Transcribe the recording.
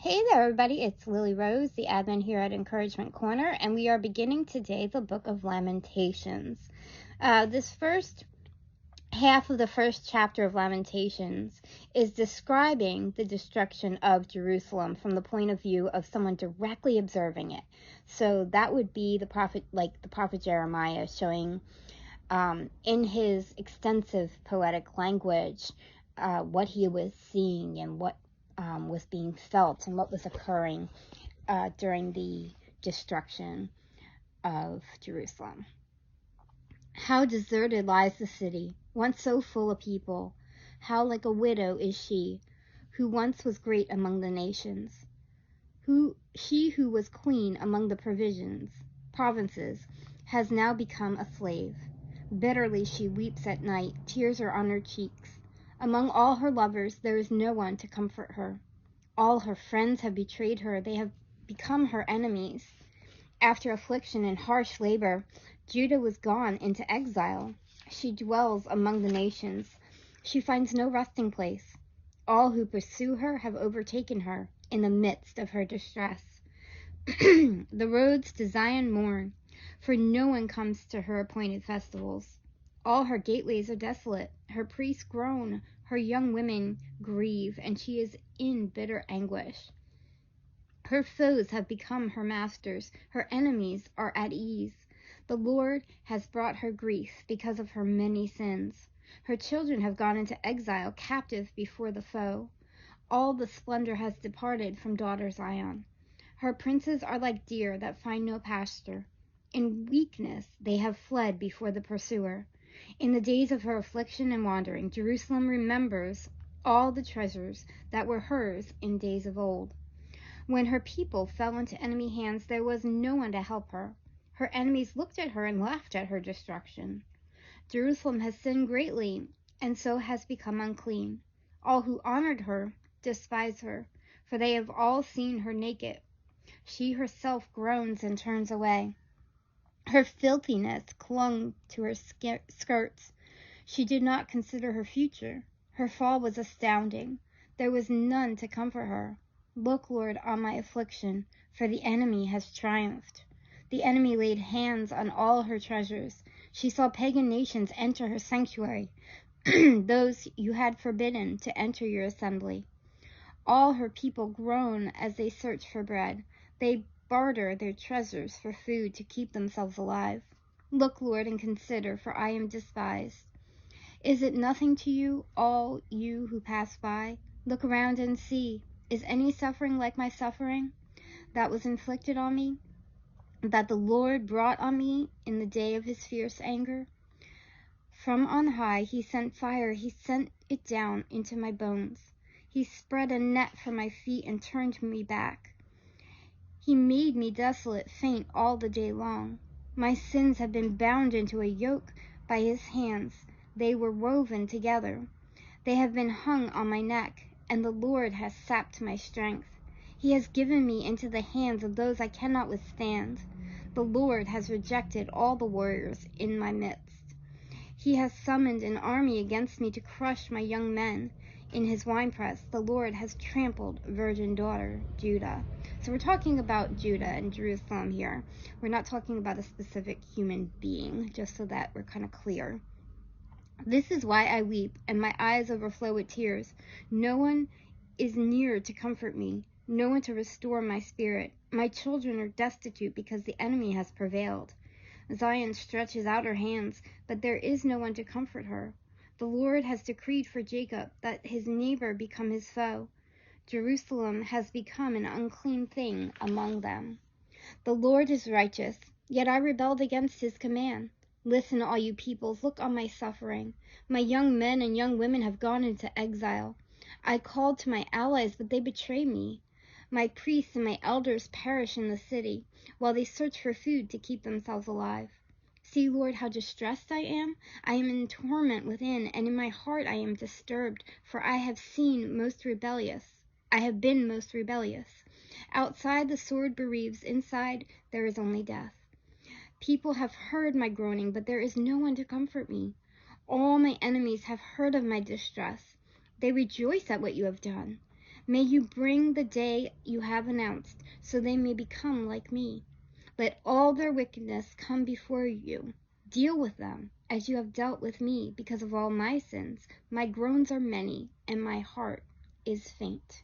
Hey there, everybody. It's Lily Rose, the admin here at Encouragement Corner, and we are beginning today the book of Lamentations. This first half of the first chapter of Lamentations is describing the destruction of Jerusalem from the point of view of someone directly observing it. So that would be the prophet Jeremiah, showing in his extensive poetic language what he was seeing and what was being felt and what was occurring during the destruction of Jerusalem. How deserted lies the city, once so full of people. How like a widow is she, who once was great among the nations. She who was queen among the provinces, has now become a slave. Bitterly she weeps at night, tears are on her cheeks. Among all her lovers there is no one to comfort her. All her friends have betrayed her, they have become her enemies. After affliction and harsh labor, Judah was gone into exile. She dwells among the nations. She finds no resting place. All who pursue her have overtaken her in the midst of her distress. The roads to Zion mourn, for no one comes to her appointed festivals. All her gateways are desolate. Her priests groan, her young women grieve, and she is in bitter anguish. Her foes have become her masters. Her enemies are at ease. The Lord has brought her grief because of her many sins. Her children have gone into exile, captive before the foe. All the splendor has departed from daughter Zion. Her princes are like deer that find no pasture. In weakness they have fled before the pursuer. In the days of her affliction and wandering, Jerusalem remembers all the treasures that were hers in days of old. When her people fell into enemy hands, there was no one to help her. Her enemies looked at her and laughed at her destruction. Jerusalem has sinned greatly, and so has become unclean. All who honored her despise her, for they have all seen her naked. She herself groans and turns away. Her filthiness clung to her skirts. She did not consider her future. Her fall was astounding. There was none to comfort her. Look, Lord, on my affliction, for the enemy has triumphed. The enemy laid hands on all her treasures. She saw pagan nations enter her sanctuary, those you had forbidden to enter your assembly. All her people groan as they search for bread. They barter their treasures for food to keep themselves alive. Look, Lord, and consider, for I am despised. Is it nothing to you, all you who pass by? Look around and see. Is any suffering like my suffering that was inflicted on me, that the Lord brought on me in the day of his fierce anger? From on high he sent fire, he sent it down into my bones. He spread a net for my feet and turned me back. He made me desolate, faint all the day long. My sins have been bound into a yoke by his hands. They were woven together. They have been hung on my neck, and the Lord has sapped my strength. He has given me into the hands of those I cannot withstand. The Lord has rejected all the warriors in my midst. He has summoned an army against me to crush my young men. In his winepress, the Lord has trampled virgin daughter, Judah. So we're talking about Judah and Jerusalem here. We're not talking about a specific human being, just so that we're kind of clear. This is why I weep, and my eyes overflow with tears. No one is near to comfort me, no one to restore my spirit. My children are destitute because the enemy has prevailed. Zion stretches out her hands, but there is no one to comfort her. The Lord has decreed for Jacob that his neighbor become his foe. Jerusalem has become an unclean thing among them. The Lord is righteous, yet I rebelled against his command. Listen, all you peoples, look on my suffering. My young men and young women have gone into exile. I called to my allies, but they betray me. My priests and my elders perish in the city, while they search for food to keep themselves alive. See, Lord, how distressed I am. I am in torment within, and in my heart I am disturbed, for I have been most rebellious. Outside the sword bereaves, inside there is only death. People have heard my groaning, but there is no one to comfort me. All my enemies have heard of my distress. They rejoice at what you have done. May you bring the day you have announced, so they may become like me. Let all their wickedness come before you. Deal with them as you have dealt with me because of all my sins. My groans are many, and my heart is faint.